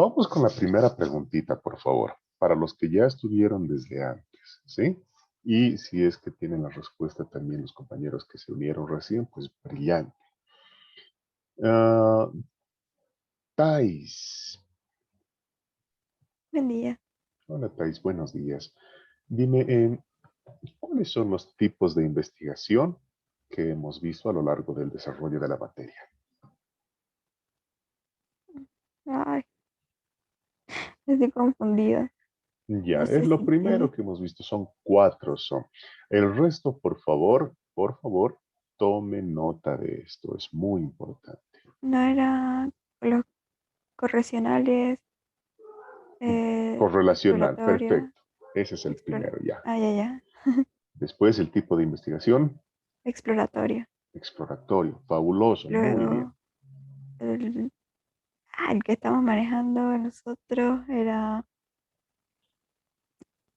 Vamos con la primera preguntita, por favor, para los que ya estuvieron desde antes, ¿sí? Y si es que tienen la respuesta también los compañeros que se unieron recién, pues brillante. Ah, Thais. Buen día. Hola, Thais, buenos días. Dime, ¿cuáles son los tipos de investigación que hemos visto a lo largo del desarrollo de la materia? Ay, estoy confundida. Ya, No es sé lo si primero tiene. que hemos visto, son cuatro son. El resto, por favor, tome nota de esto, es muy importante. No eran los correccionales, Correlacional, exploratorio, perfecto. Ese es el primero ya. ya, ya. Después el tipo de investigación, Exploratorio. exploratorio, fabuloso, muy bien. Luego, el, el que estamos manejando nosotros era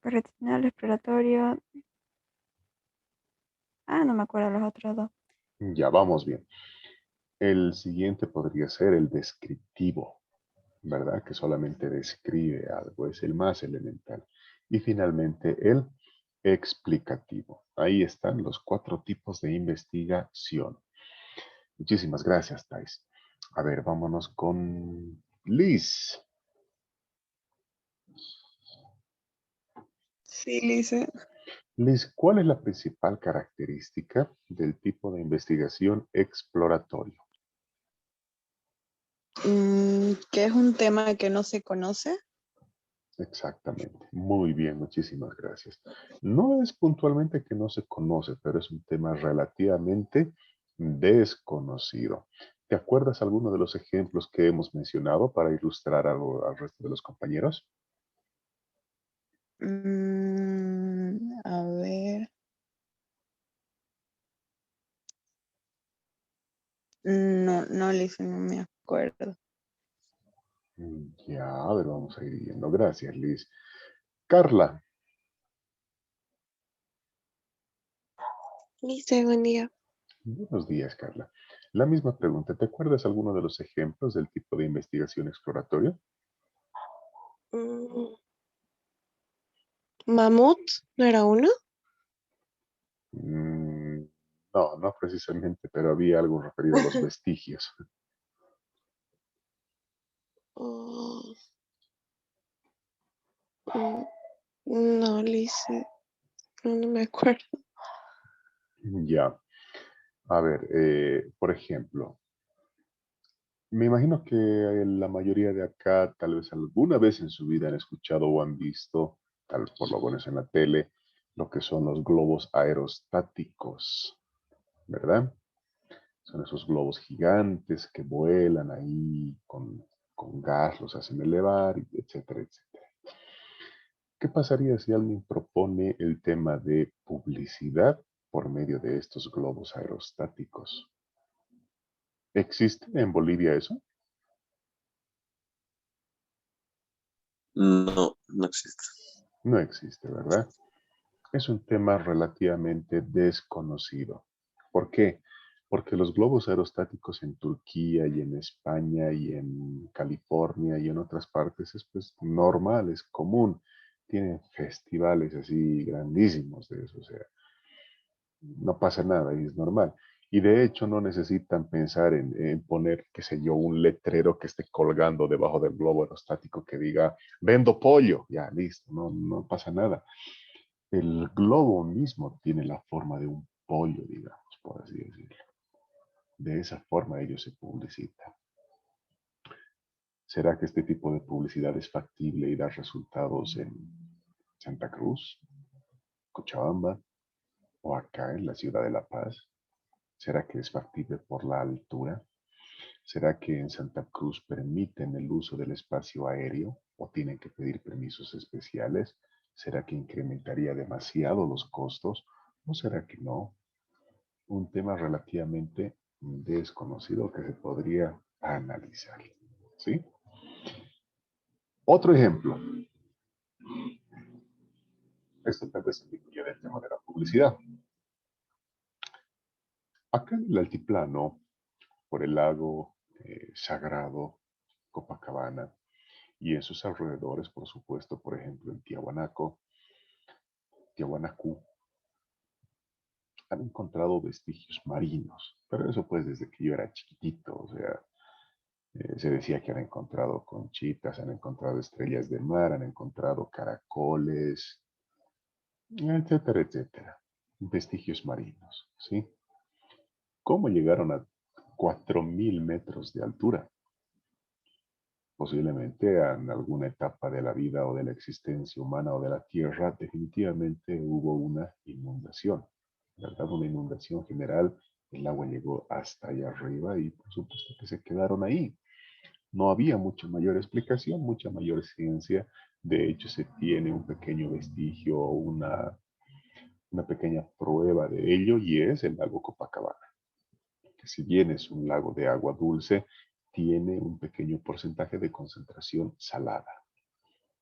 correccional, exploratorio. No me acuerdo los otros dos. Ya vamos bien. El siguiente podría ser el descriptivo, ¿verdad? Que solamente describe algo, es el más elemental. Y finalmente el explicativo. Ahí están los cuatro tipos de investigación. Muchísimas gracias, Thais. A ver, vámonos con Liz. Sí, Lisa. Liz, ¿cuál es la principal característica del tipo de investigación exploratorio? Que es un tema que no se conoce. Exactamente. Muy bien, muchísimas gracias. No es puntualmente que no se conoce, pero es un tema relativamente desconocido. ¿Te acuerdas alguno de los ejemplos que hemos mencionado para ilustrar al resto de los compañeros? A ver. No, no, Lisa, no me acuerdo. Ya, a ver, vamos a ir viendo. Gracias, Liz. Carla, Listo, buen día. buenos días, Carla. La misma pregunta, ¿te acuerdas alguno de los ejemplos del tipo de investigación exploratoria? Mm, Mamut, ¿no era uno? Mm, no, no precisamente, pero había algo referido a los vestigios. Oh, mm, no, Lice, no me acuerdo. Ya, a ver, por ejemplo, me imagino que la mayoría de acá tal vez alguna vez en su vida han escuchado o han visto, tal vez por lo menos en la tele, lo que son los globos aerostáticos, ¿verdad? Son esos globos gigantes que vuelan ahí con gas, los hacen elevar, etcétera, etcétera. ¿Qué pasaría si alguien propone el tema de publicidad por medio de estos globos aerostáticos? ¿Existe en Bolivia eso? No, no existe. No existe, ¿verdad? Es un tema relativamente desconocido. ¿Por qué? Porque los globos aerostáticos en Turquía y en España y en California y en otras partes es pues normal, es común. Tienen festivales así grandísimos de eso, o sea, no pasa nada y es normal. Y de hecho no necesitan pensar en poner, qué sé yo, un letrero que esté colgando debajo del globo aerostático que diga, vendo pollo. Ya, listo, no, no pasa nada. El globo mismo tiene la forma de un pollo, digamos, por así decirlo. De esa forma ellos se publicitan. ¿Será que este tipo de publicidad es factible y da resultados en Santa Cruz, Cochabamba o acá en la ciudad de La Paz? ¿Será que es factible por la altura? ¿Será que en Santa Cruz permiten el uso del espacio aéreo o tienen que pedir permisos especiales? ¿Será que incrementaría demasiado los costos o será que no? Un tema relativamente desconocido que se podría analizar. ¿Sí? Otro ejemplo. Esto tal vez se incluye del tema de la publicidad. Acá en el altiplano, por el lago sagrado Copacabana, y en sus alrededores, por supuesto, por ejemplo, en Tiahuanacu, han encontrado vestigios marinos, pero eso pues desde que yo era chiquitito, o sea, se decía que han encontrado conchitas, han encontrado estrellas de mar, han encontrado caracoles, etcétera, etcétera. Vestigios marinos, ¿sí? ¿Cómo llegaron a 4.000 metros de altura? Posiblemente en alguna etapa de la vida o de la existencia humana o de la Tierra, definitivamente hubo una inundación, ¿verdad? Una inundación general, el agua llegó hasta allá arriba y por supuesto que se quedaron ahí. No había mucha mayor explicación, mucha mayor ciencia. De hecho, se tiene un pequeño vestigio, una pequeña prueba de ello y es el lago Copacabana, que si bien es un lago de agua dulce, tiene un pequeño porcentaje de concentración salada.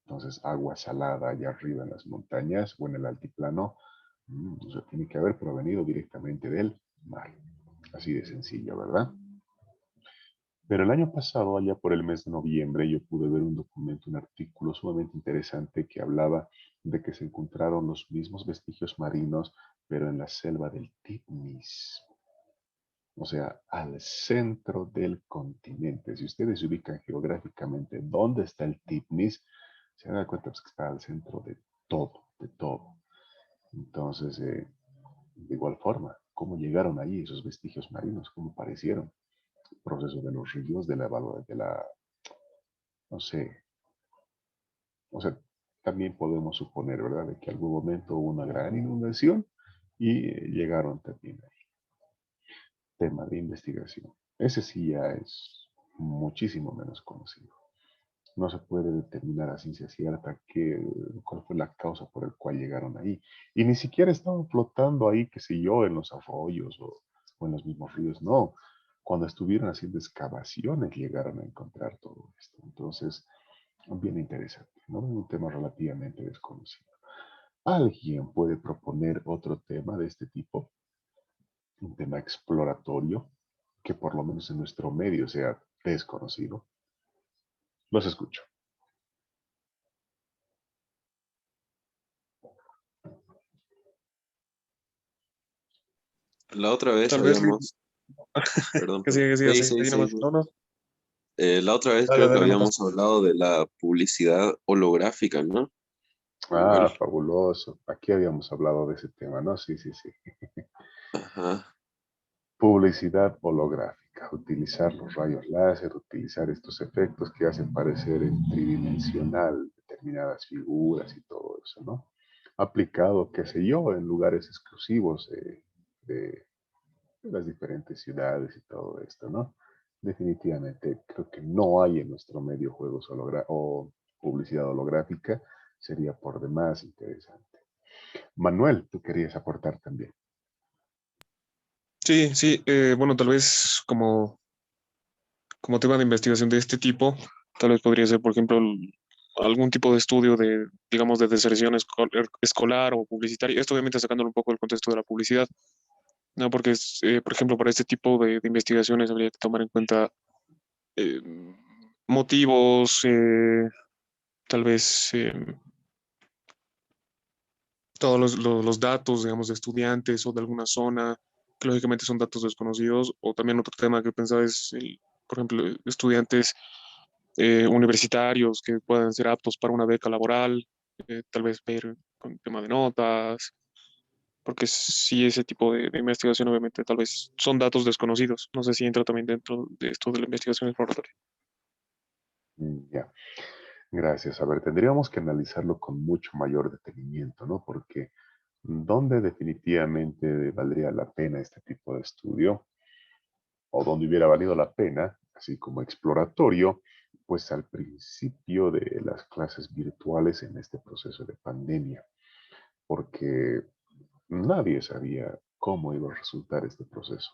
Entonces, agua salada allá arriba en las montañas o en el altiplano, o sea, tiene que haber provenido directamente del mar. Así de sencillo, ¿verdad? Pero el año pasado, allá por el mes de noviembre, yo pude ver un documento, un artículo sumamente interesante que hablaba de que se encontraron los mismos vestigios marinos, pero en la selva del Titnis, o sea, al centro del continente. Si ustedes se ubican geográficamente dónde está el Titnis, se dan cuenta pues, que está al centro de todo, de todo. Entonces, de igual forma, ¿cómo llegaron ahí esos vestigios marinos? ¿Cómo aparecieron? El proceso de los ríos, no sé, o sea, también podemos suponer, ¿verdad?, de que en algún momento hubo una gran inundación y llegaron también ahí. Tema de investigación. Ese sí ya es muchísimo menos conocido. No se puede determinar a ciencia cierta cuál fue la causa por la cual llegaron ahí. Y ni siquiera estaban flotando ahí, qué sé yo, en los arroyos o en los mismos ríos. No, cuando estuvieron haciendo excavaciones llegaron a encontrar todo esto. Entonces, bien interesante, ¿no? Un tema relativamente desconocido. ¿Alguien puede proponer otro tema de este tipo? Un tema exploratorio que por lo menos en nuestro medio sea desconocido. Los escucho. La otra vez Tal vez, habíamos, perdón, que perdón. siga, que siga, Sí, sí, sí, ahí sí, nomás. sí. No, no, La otra vez dale, creo que dale nomás. habíamos hablado de la publicidad holográfica, ¿no? Ah, Igual. fabuloso. Aquí habíamos hablado de ese tema, ¿no? Sí, sí, sí. Ajá. Publicidad holográfica. Utilizar los rayos láser, utilizar estos efectos que hacen parecer en tridimensional determinadas figuras y todo eso, ¿no? Aplicado, qué sé yo, en lugares exclusivos de las diferentes ciudades y todo esto, ¿no? Definitivamente creo que no hay en nuestro medio juegos o publicidad holográfica. Sería por demás interesante. Manuel, tú querías aportar también. Sí, sí, bueno, tal vez como tema de investigación de este tipo, tal vez podría ser, por ejemplo, algún tipo de estudio de, digamos, de deserción escolar o publicitaria. Esto obviamente sacándolo un poco del contexto de la publicidad, ¿no? Porque, por ejemplo, para este tipo de investigaciones habría que tomar en cuenta eh, motivos, tal vez todos los datos, digamos, de estudiantes o de alguna zona, que lógicamente son datos desconocidos, o también otro tema que pensaba es, por ejemplo, estudiantes universitarios que puedan ser aptos para una beca laboral, tal vez ver con tema de notas, porque si ese tipo de investigación obviamente tal vez son datos desconocidos. No sé si entra también dentro de esto de la investigación exploratoria. Ya, gracias. A ver, tendríamos que analizarlo con mucho mayor detenimiento, ¿no? Porque ¿dónde definitivamente valdría la pena este tipo de estudio? O donde hubiera valido la pena, así como exploratorio, pues al principio de las clases virtuales en este proceso de pandemia, porque nadie sabía cómo iba a resultar este proceso.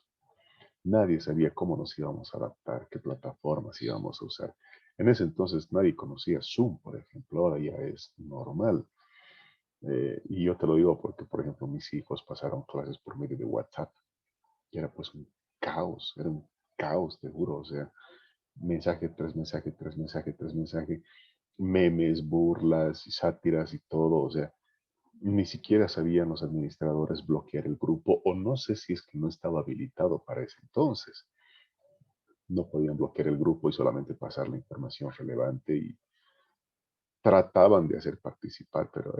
Nadie sabía cómo nos íbamos a adaptar, qué plataformas íbamos a usar. En ese entonces nadie conocía Zoom, por ejemplo, ahora ya es normal. Y yo te lo digo porque, por ejemplo, mis hijos pasaron clases por medio de WhatsApp y era pues un caos, era un caos, te juro, o sea, mensaje tras mensaje, tras mensaje, tras mensaje. memes, burlas y sátiras y todo. O sea, ni siquiera sabían los administradores bloquear el grupo, o no sé si es que no estaba habilitado para ese entonces. No podían bloquear el grupo y solamente pasar la información relevante, y trataban de hacer participar, pero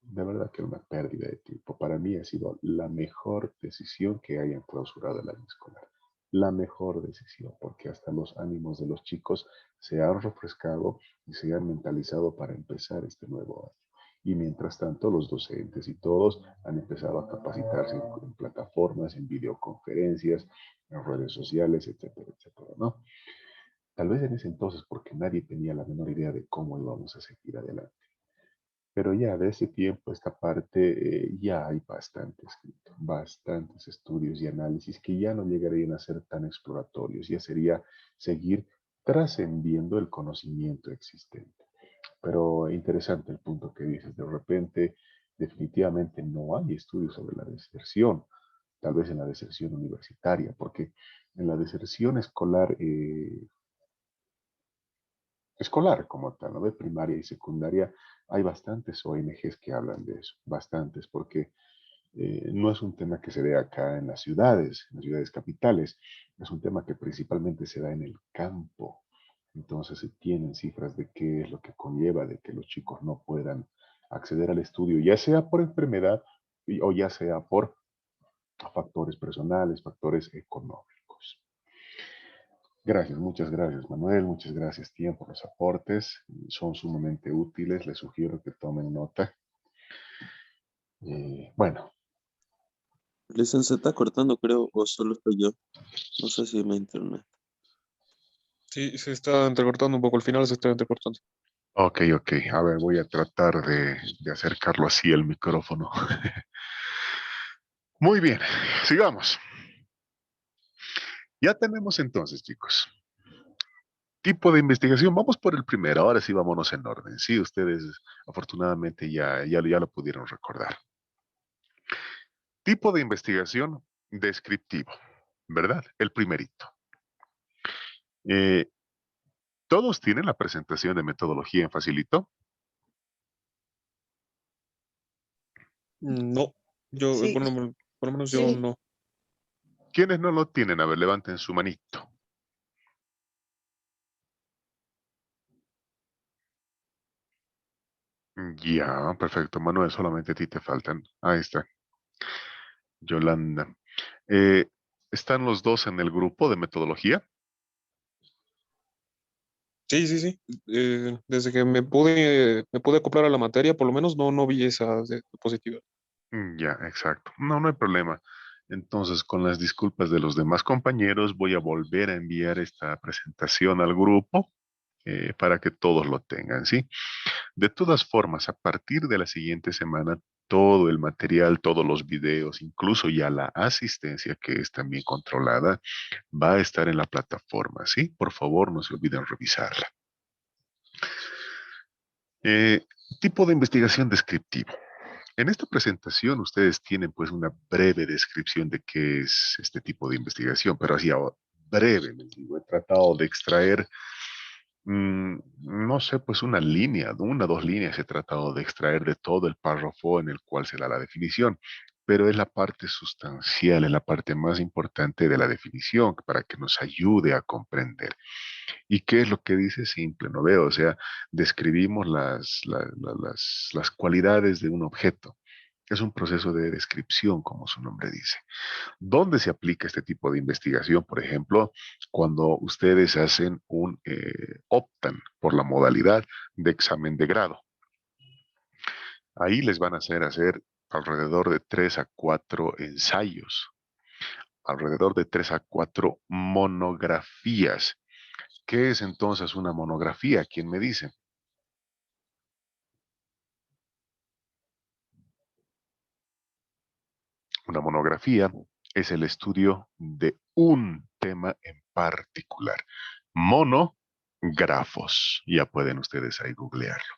de verdad que era una pérdida de tiempo. Para mí ha sido la mejor decisión que hayan clausurado el año escolar. La mejor decisión, porque hasta los ánimos de los chicos se han refrescado y se han mentalizado para empezar este nuevo año. Y mientras tanto, los docentes y todos han empezado a capacitarse en plataformas, en videoconferencias, en redes sociales, etcétera, etcétera, ¿no? Tal vez en ese entonces, porque nadie tenía la menor idea de cómo íbamos a seguir adelante. Pero ya de ese tiempo, esta parte, ya hay bastante escrito, bastantes estudios y análisis que ya no llegarían a ser tan exploratorios, ya sería seguir trascendiendo el conocimiento existente. Pero interesante el punto que dices, de repente definitivamente no hay estudios sobre la deserción, tal vez en la deserción universitaria, porque en la deserción escolar como tal, ¿no? De primaria y secundaria, hay bastantes ONGs que hablan de eso, bastantes, porque no es un tema que se ve acá en las ciudades capitales, es un tema que principalmente se da en el campo. Entonces se tienen cifras de qué es lo que conlleva de que los chicos no puedan acceder al estudio, ya sea por enfermedad o ya sea por factores personales, factores económicos. Gracias, muchas gracias, Manuel, muchas gracias, Tian, por los aportes. Son sumamente útiles, les sugiero que tomen nota. Bueno, Listen, se está cortando, creo, o solo estoy yo. No sé si mi internet. Sí, se está entrecortando un poco, al final se está entrecortando. ok. A ver, voy a tratar de acercarlo así el micrófono. Muy bien, sigamos. Ya tenemos entonces, chicos, tipo de investigación. Vamos por el primero, ahora sí vámonos en orden. Sí, ustedes afortunadamente ya lo pudieron recordar. Tipo de investigación descriptivo, ¿verdad? El primerito. Eh, ¿Todos tienen la presentación de metodología en Facilito? No, yo, Sí, por lo menos yo sí. no. ¿Quiénes no lo tienen? A ver, levanten su manito. Ya, perfecto, Manuel, solamente a ti te faltan. Ahí está, Yolanda. Eh, ¿Están los dos en el grupo de metodología? Sí, sí, sí. Desde que me pude acoplar a la materia, por lo menos no vi esa diapositiva. Ya, exacto. No, no hay problema. Entonces, con las disculpas de los demás compañeros, voy a volver a enviar esta presentación al grupo para que todos lo tengan, ¿sí? De todas formas, a partir de la siguiente semana, todo el material, todos los videos, incluso ya la asistencia, que es también controlada, va a estar en la plataforma, ¿sí? Por favor, no se olviden revisarla. Eh, Tipo de investigación descriptivo. En esta presentación ustedes tienen pues una breve descripción de qué es este tipo de investigación, pero así breve, les digo, he tratado de extraer, no sé, pues una línea, una o dos líneas he tratado de extraer de todo el párrafo en el cual se da la definición, pero es la parte sustancial, es la parte más importante de la definición para que nos ayude a comprender. ¿Y qué es lo que dice? Simple, ¿no veo? O sea, describimos las cualidades de un objeto. Es un proceso de descripción, como su nombre dice. ¿Dónde se aplica este tipo de investigación? Por ejemplo, cuando ustedes optan por la modalidad de examen de grado. Ahí les van a hacer alrededor de 3 a 4 ensayos, alrededor de 3 a 4 monografías. ¿Qué es entonces una monografía? ¿Quién me dice? Una monografía es el estudio de un tema en particular. Monografos. Ya pueden ustedes ahí googlearlo.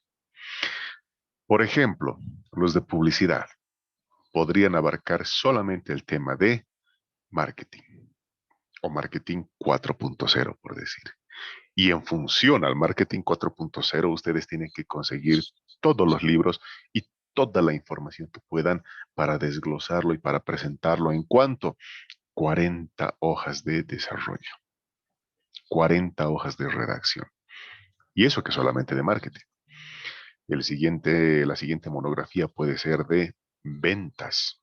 Por ejemplo, los de publicidad podrían abarcar solamente el tema de marketing o marketing 4.0, por decir. Y en función al marketing 4.0, ustedes tienen que conseguir todos los libros y toda la información que puedan para desglosarlo y para presentarlo en cuanto 40 hojas de desarrollo, 40 hojas de redacción. Y eso que solamente de marketing. La siguiente monografía puede ser de ventas.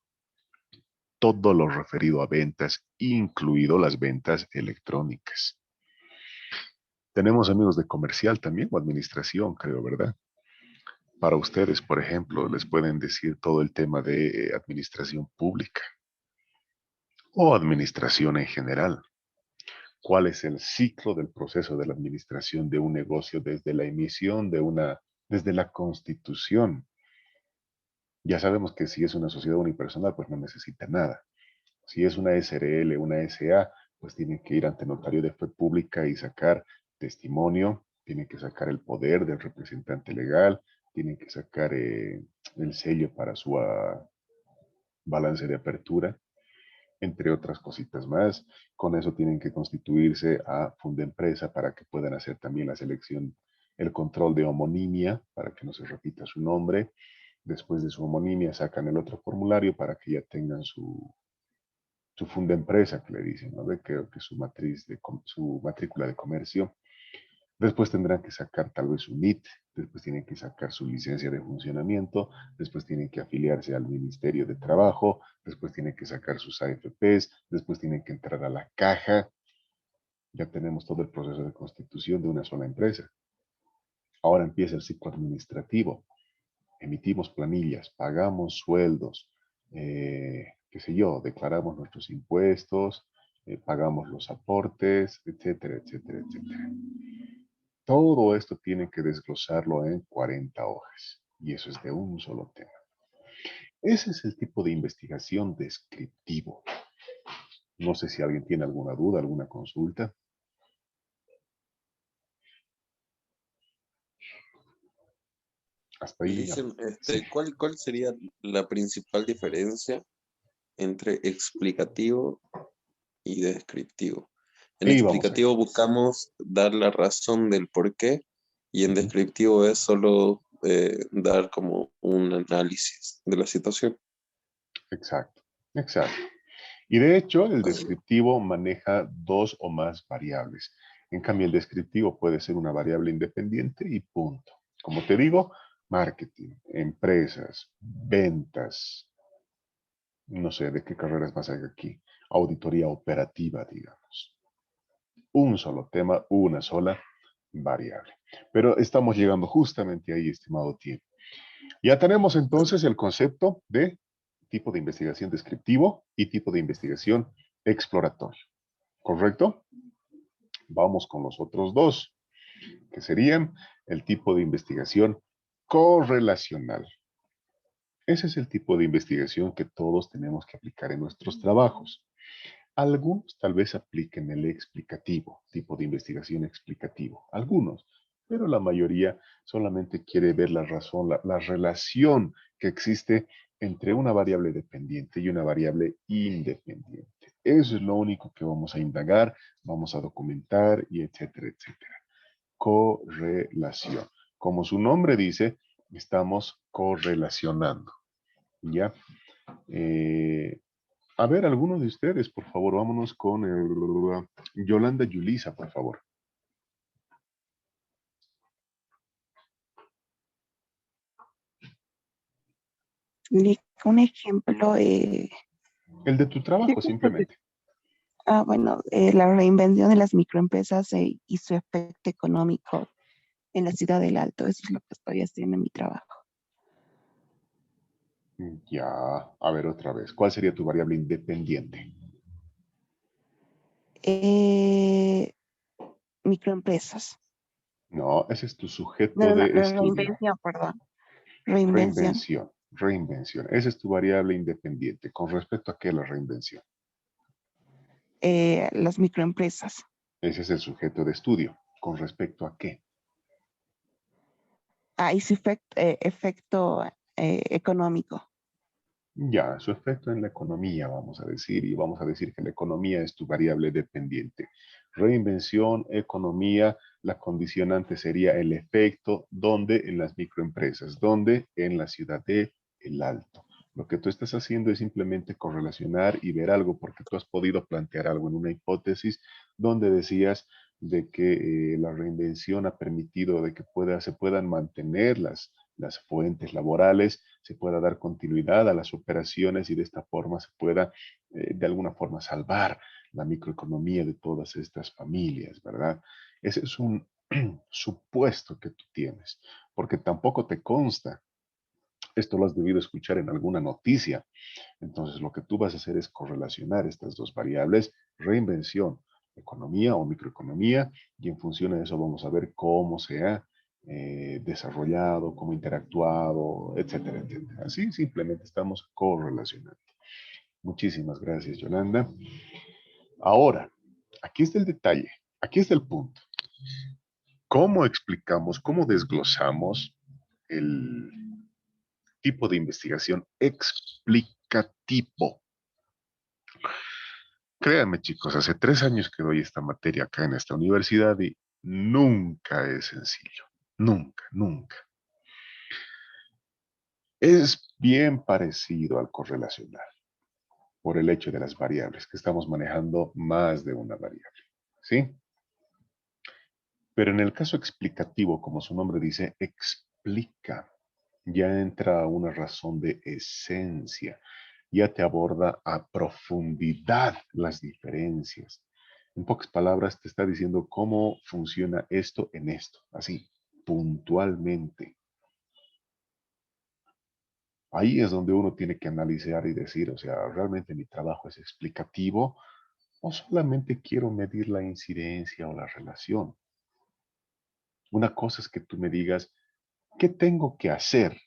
Todo lo referido a ventas, incluido las ventas electrónicas. Tenemos amigos de comercial también o administración, creo, ¿verdad? Para ustedes, por ejemplo, les pueden decir todo el tema de administración pública o administración en general. ¿Cuál es el ciclo del proceso de la administración de un negocio desde la emisión desde la constitución? Ya sabemos que si es una sociedad unipersonal, pues no necesita nada. Si es una SRL, una SA, pues tiene que ir ante notario de fe pública y sacar testimonio, tiene que sacar el poder del representante legal, tiene que sacar el sello para su balance de apertura, entre otras cositas más. Con eso tienen que constituirse a Fundempresa para que puedan hacer también la selección, el control de homonimia, para que no se repita su nombre. Después de su homonimia sacan el otro formulario para que ya tengan su Fundempresa, que le dicen, ¿no? Creo que su su matrícula de comercio. Después tendrán que sacar tal vez su NIT, después tienen que sacar su licencia de funcionamiento, después tienen que afiliarse al Ministerio de Trabajo, después tienen que sacar sus AFPs, después tienen que entrar a la caja. Ya tenemos todo el proceso de constitución de una sola empresa. Ahora empieza el ciclo administrativo. Emitimos planillas, pagamos sueldos, qué sé yo, declaramos nuestros impuestos, pagamos los aportes, etcétera, etcétera, etcétera. Todo esto tiene que desglosarlo en 40 hojas y eso es de un solo tema. Ese es el tipo de investigación descriptivo. No sé si alguien tiene alguna duda, alguna consulta. Hasta ahí llegamos. Dicen, Sí. ¿cuál sería la principal diferencia entre explicativo y descriptivo? En Y vamos allá. explicativo buscamos dar la razón del por qué y en Ujú. descriptivo es solo dar como un análisis de la situación. Exacto, exacto. Y de hecho, el descriptivo maneja dos o más variables. En cambio, el descriptivo puede ser una variable independiente y punto. Como te digo, marketing, empresas, ventas, no sé de qué carreras vas a ir aquí, auditoría operativa, digamos. Un solo tema, una sola variable. Pero estamos llegando justamente ahí, estimado tiempo. Ya tenemos entonces el concepto de tipo de investigación descriptivo y tipo de investigación exploratorio. ¿Correcto? Vamos con los otros dos, que serían el tipo de investigación correlacional. Ese es el tipo de investigación que todos tenemos que aplicar en nuestros trabajos. Algunos tal vez apliquen el explicativo, tipo de investigación explicativo. Algunos, pero la mayoría solamente quiere ver la razón, la relación que existe entre una variable dependiente y una variable independiente. Eso es lo único que vamos a indagar, vamos a documentar y etcétera, etcétera. Correlación. Como su nombre dice, estamos correlacionando. ¿Ya? A ver, alguno de ustedes, por favor, vámonos con Yolanda Yulisa, por favor. Un ejemplo, El de tu trabajo, simplemente. bueno, la reinvención de las microempresas y su efecto económico en la ciudad del Alto. Eso es lo que estoy haciendo en mi trabajo. Ya, a ver otra vez. ¿Cuál sería tu variable independiente? Microempresas. No, ese es tu sujeto No, de estudio. reinvención, perdón. Reinvención. Reinvención, reinvención. Esa es tu variable independiente. ¿Con respecto a qué la reinvención? Las microempresas. Ese es el sujeto de estudio. ¿Con respecto a qué? Y su efecto económico. Ya, su efecto en la economía, vamos a decir, y vamos a decir que la economía es tu variable dependiente. Reinvención, economía, la condicionante sería el efecto, ¿dónde? En las microempresas, ¿dónde? En la ciudad de El Alto. Lo que tú estás haciendo es simplemente correlacionar y ver algo, porque tú has podido plantear algo en una hipótesis donde decías de que la reinvención ha permitido de que se puedan mantener las fuentes laborales, se pueda dar continuidad a las operaciones y de esta forma se pueda de alguna forma salvar la microeconomía de todas estas familias, ¿verdad? Ese es un supuesto que tú tienes, porque tampoco te consta. Esto lo has debido escuchar en alguna noticia. Entonces, lo que tú vas a hacer es correlacionar estas dos variables, reinvención, economía o microeconomía, y en función de eso vamos a ver cómo se ha desarrollado, cómo interactuado, etcétera, etcétera. Así simplemente estamos correlacionando. Muchísimas gracias, Yolanda. Ahora, aquí está el detalle, aquí está el punto. ¿Cómo explicamos, cómo desglosamos el tipo de investigación explicativo? Créanme, chicos, hace 3 años que doy esta materia acá en esta universidad y nunca es sencillo. Nunca, nunca. Es bien parecido al correlacional por el hecho de las variables, que estamos manejando más de una variable. ¿Sí? Pero en el caso explicativo, como su nombre dice, explica, ya entra una razón de esencia, ya te aborda a profundidad las diferencias. En pocas palabras, te está diciendo cómo funciona esto en esto, así, puntualmente. Ahí es donde uno tiene que analizar y decir, o sea, ¿realmente mi trabajo es explicativo o solamente quiero medir la incidencia o la relación? Una cosa es que tú me digas, ¿qué tengo que hacer?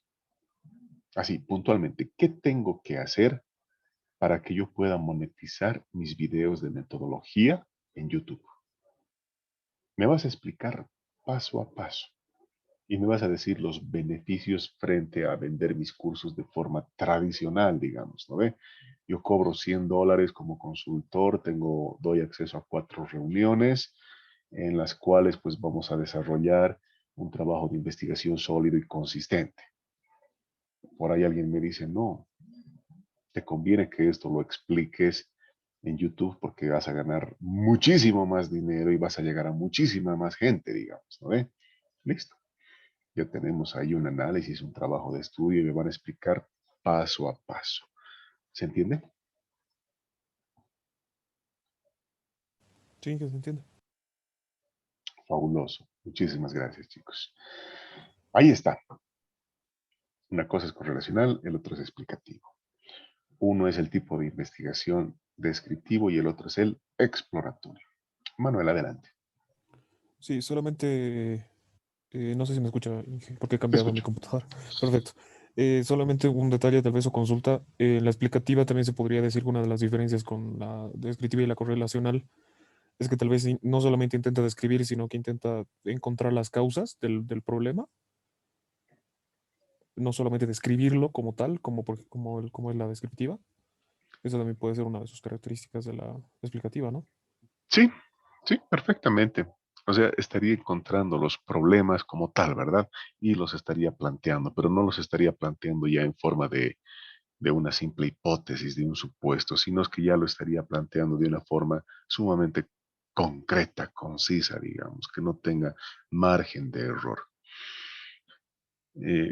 Así, puntualmente, ¿qué tengo que hacer para que yo pueda monetizar mis videos de metodología en YouTube? Me vas a explicar paso a paso y me vas a decir los beneficios frente a vender mis cursos de forma tradicional, digamos, ¿no ve? Yo cobro $100 como consultor, doy acceso a 4 reuniones en las cuales pues vamos a desarrollar un trabajo de investigación sólido y consistente. Por ahí alguien me dice, no, te conviene que esto lo expliques en YouTube porque vas a ganar muchísimo más dinero y vas a llegar a muchísima más gente, digamos, ¿no ve? Listo. Ya tenemos ahí un análisis, un trabajo de estudio y me van a explicar paso a paso. ¿Se entiende? Sí, que se entiende. Fabuloso. Muchísimas gracias, chicos. Ahí está. Una cosa es correlacional, el otro es explicativo. Uno es el tipo de investigación descriptivo y el otro es el exploratorio. Manuel, adelante. Sí, solamente, no sé si me escucha, Inge, porque he Te cambiado mi escucho. computadora. Perfecto. Solamente un detalle tal vez o consulta. La explicativa también se podría decir que una de las diferencias con la descriptiva y la correlacional es que tal vez no solamente intenta describir, sino que intenta encontrar las causas del problema, no solamente describirlo como tal, como es la descriptiva. Eso también puede ser una de sus características de la explicativa, ¿no? Sí, sí, perfectamente. O sea, estaría encontrando los problemas como tal, ¿verdad? Y los estaría planteando, pero no los estaría planteando ya en forma de una simple hipótesis, de un supuesto, sino es que ya lo estaría planteando de una forma sumamente concreta, concisa, digamos, que no tenga margen de error.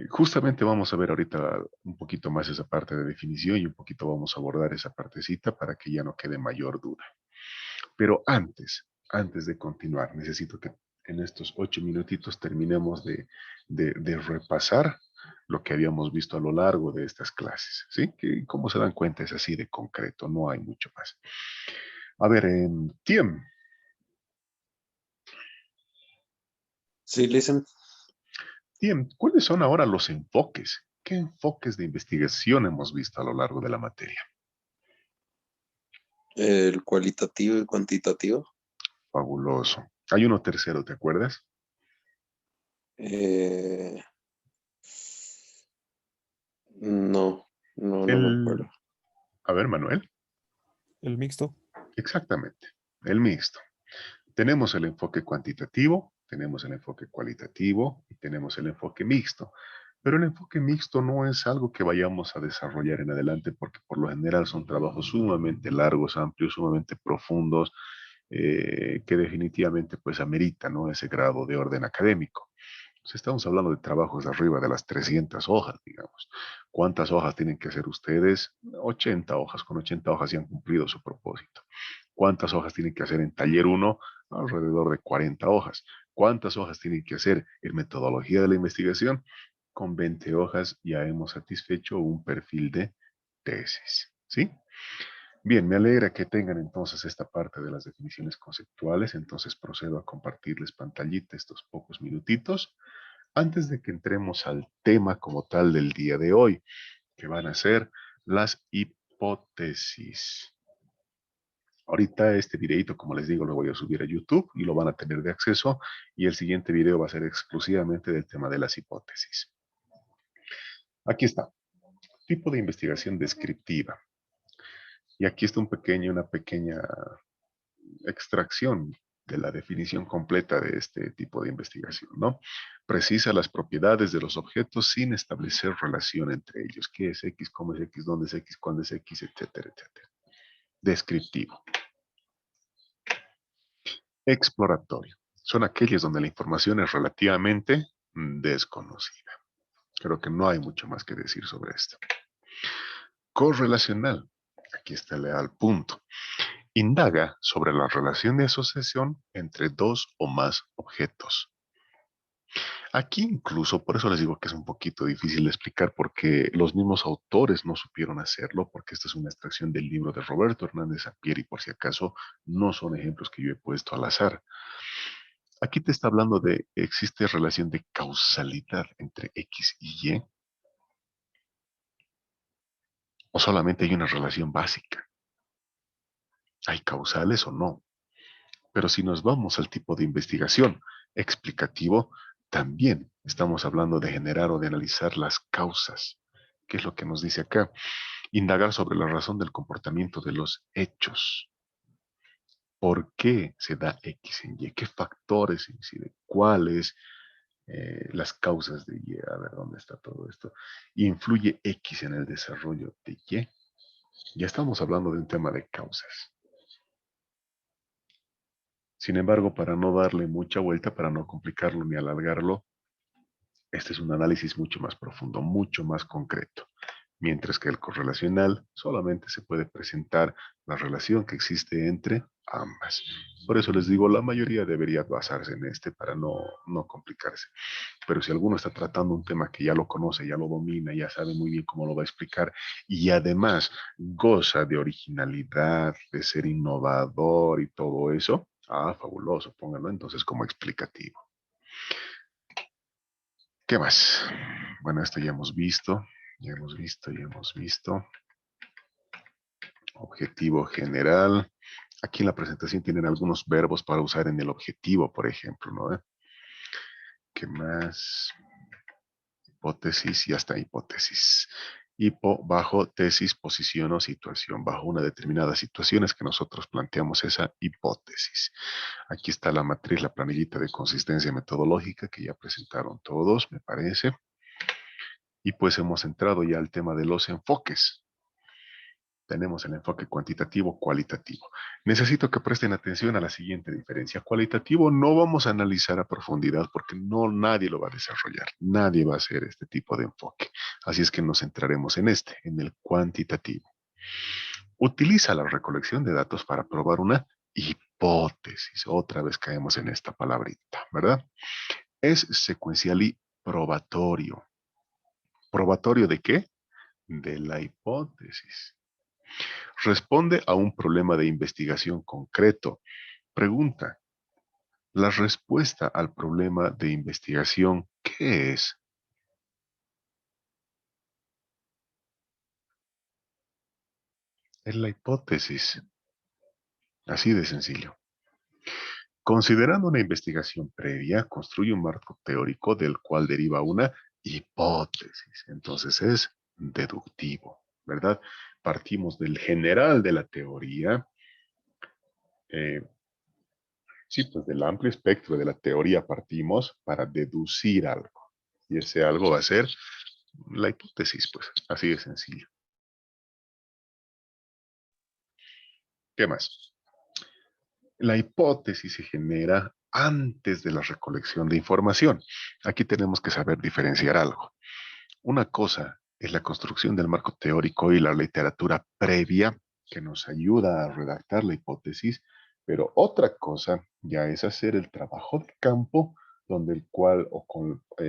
Justamente vamos a ver ahorita un poquito más esa parte de definición y un poquito vamos a abordar esa partecita para que ya no quede mayor duda. Pero antes de continuar, necesito que en estos 8 minutitos terminemos de repasar lo que habíamos visto a lo largo de estas clases, ¿sí? Que como se dan cuenta es así de concreto, no hay mucho más. A ver, Tiem, Sí, listen, ¿cuáles son ahora los enfoques? ¿Qué enfoques de investigación hemos visto a lo largo de la materia? el cualitativo y cuantitativo. Fabuloso. Hay uno tercero, ¿te acuerdas? Eh, no, no me El, acuerdo. a ver, Manuel, El mixto. exactamente, el mixto. Tenemos el enfoque cuantitativo, tenemos el enfoque cualitativo y tenemos el enfoque mixto. Pero el enfoque mixto no es algo que vayamos a desarrollar en adelante porque por lo general son trabajos sumamente largos, amplios, sumamente profundos, que definitivamente pues amerita, ¿no?, ese grado de orden académico. Si estamos hablando de trabajos de arriba de las 300 hojas, digamos. ¿Cuántas hojas tienen que hacer ustedes? 80 hojas. Con 80 hojas ya han cumplido su propósito. ¿Cuántas hojas tienen que hacer en taller 1? Alrededor de 40 hojas. ¿Cuántas hojas tienen que hacer en metodología de la investigación? Con 20 hojas ya hemos satisfecho un perfil de tesis. ¿Sí? Bien, me alegra que tengan entonces esta parte de las definiciones conceptuales. Entonces procedo a compartirles pantallita estos pocos minutitos antes de que entremos al tema como tal del día de hoy, que van a ser las hipótesis. Ahorita este videito, como les digo, lo voy a subir a YouTube y lo van a tener de acceso, y el siguiente video va a ser exclusivamente del tema de las hipótesis. Aquí está, tipo de investigación descriptiva. Y aquí está una pequeña extracción de la definición completa de este tipo de investigación, ¿no? Precisa las propiedades de los objetos sin establecer relación entre ellos. ¿Qué es X? ¿Cómo es X? ¿Dónde es X? ¿Cuándo es X? Etcétera, etcétera. Descriptivo. Exploratorio. Son aquellos donde la información es relativamente desconocida. Creo que no hay mucho más que decir sobre esto. Correlacional. Aquí está el punto. Indaga sobre la relación de asociación entre dos o más objetos. Aquí incluso, por eso les digo que es un poquito difícil de explicar porque los mismos autores no supieron hacerlo, porque esta es una extracción del libro de Roberto Hernández Sapieri, por si acaso no son ejemplos que yo he puesto al azar. Aquí te está hablando de, ¿existe relación de causalidad entre X y Y? ¿O solamente hay una relación básica? ¿Hay causales o no? Pero si nos vamos al tipo de investigación explicativo, también estamos hablando de generar o de analizar las causas. ¿Qué es lo que nos dice acá? Indagar sobre la razón del comportamiento de los hechos. ¿Por qué se da X en Y? ¿Qué factores inciden? ¿Cuáles las causas de Y? A ver, ¿dónde está todo esto? ¿Influye X en el desarrollo de Y? Ya estamos hablando de un tema de causas. Sin embargo, para no darle mucha vuelta, para no complicarlo ni alargarlo, este es un análisis mucho más profundo, mucho más concreto. Mientras que el correlacional solamente se puede presentar la relación que existe entre ambas. Por eso les digo, la mayoría debería basarse en este para no complicarse. Pero si alguno está tratando un tema que ya lo conoce, ya lo domina, ya sabe muy bien cómo lo va a explicar y además goza de originalidad, de ser innovador y todo eso, fabuloso, pónganlo entonces como explicativo. ¿Qué más? Bueno, esto ya hemos visto. Objetivo general. Aquí en la presentación tienen algunos verbos para usar en el objetivo, por ejemplo, ¿no? ¿Qué más? Hipótesis, ya está, hipótesis. Hipo, bajo tesis, posición o situación. Bajo una determinada situación es que nosotros planteamos esa hipótesis. Aquí está la matriz, la planillita de consistencia metodológica que ya presentaron todos, me parece. Y pues hemos entrado ya al tema de los enfoques. Tenemos el enfoque cuantitativo, cualitativo. Necesito que presten atención a la siguiente diferencia. Cualitativo no vamos a analizar a profundidad porque nadie lo va a desarrollar. Nadie va a hacer este tipo de enfoque. Así es que nos centraremos en en el cuantitativo. Utiliza la recolección de datos para probar una hipótesis. Otra vez caemos en esta palabrita, ¿verdad? Es secuencial y probatorio. ¿Probatorio de qué? De la hipótesis. Responde a un problema de investigación concreto. Pregunta, la respuesta al problema de investigación, ¿qué es? Es la hipótesis. Así de sencillo. Considerando una investigación previa, construye un marco teórico del cual deriva una hipótesis. Entonces es deductivo, ¿verdad? Partimos del general de la teoría, Sí, pues del amplio espectro de la teoría partimos para deducir algo. Y ese algo va a ser la hipótesis, pues, así de sencillo. ¿Qué más? La hipótesis se genera antes de la recolección de información. Aquí tenemos que saber diferenciar algo. Una cosa es la construcción del marco teórico y la literatura previa que nos ayuda a redactar la hipótesis, pero otra cosa ya es hacer el trabajo de campo donde el cual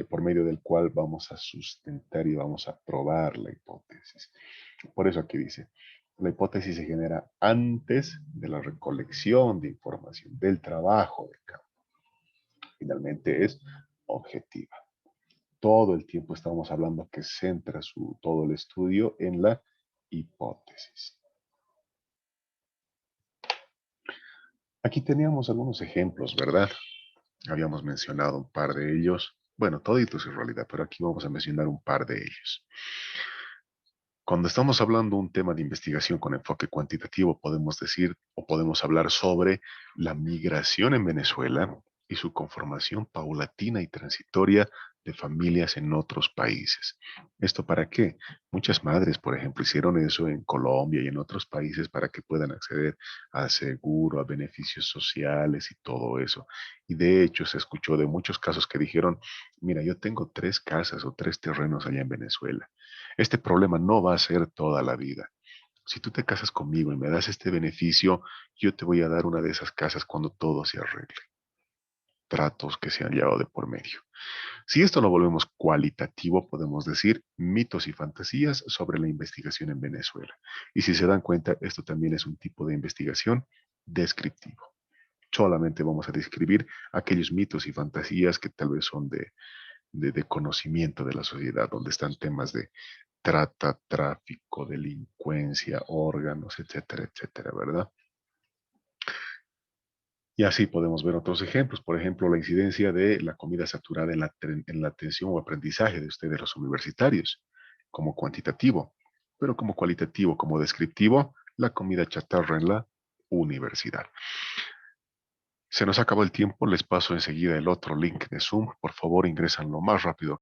por medio del cual vamos a sustentar y vamos a probar la hipótesis. Por eso aquí dice, la hipótesis se genera antes de la recolección de información, del trabajo de campo. Finalmente es objetiva. Todo el tiempo estamos hablando que centra todo el estudio en la hipótesis. Aquí teníamos algunos ejemplos, ¿verdad? Habíamos mencionado un par de ellos. Bueno, toditos en realidad, pero aquí vamos a mencionar un par de ellos. Cuando estamos hablando de un tema de investigación con enfoque cuantitativo, podemos decir o podemos hablar sobre la migración en Venezuela y su conformación paulatina y transitoria de familias en otros países. ¿Esto para qué? Muchas madres, por ejemplo, hicieron eso en Colombia y en otros países para que puedan acceder al seguro, a beneficios sociales y todo eso. Y de hecho se escuchó de muchos casos que dijeron, mira, yo tengo 3 casas o 3 terrenos allá en Venezuela. Este problema no va a ser toda la vida. Si tú te casas conmigo y me das este beneficio, yo te voy a dar una de esas casas cuando todo se arregle. Tratos que se han llevado de por medio. Si esto lo volvemos cualitativo, podemos decir mitos y fantasías sobre la investigación en Venezuela. Y si se dan cuenta, esto también es un tipo de investigación descriptivo. Solamente vamos a describir aquellos mitos y fantasías que tal vez son de conocimiento de la sociedad, donde están temas de trata, tráfico, delincuencia, órganos, etcétera, etcétera, ¿verdad? Y así podemos ver otros ejemplos, por ejemplo, la incidencia de la comida saturada en la atención o aprendizaje de ustedes los universitarios, como cuantitativo, pero como cualitativo, como descriptivo, la comida chatarra en la universidad. Se nos acabó el tiempo, les paso enseguida el otro link de Zoom, por favor ingresan lo más rápido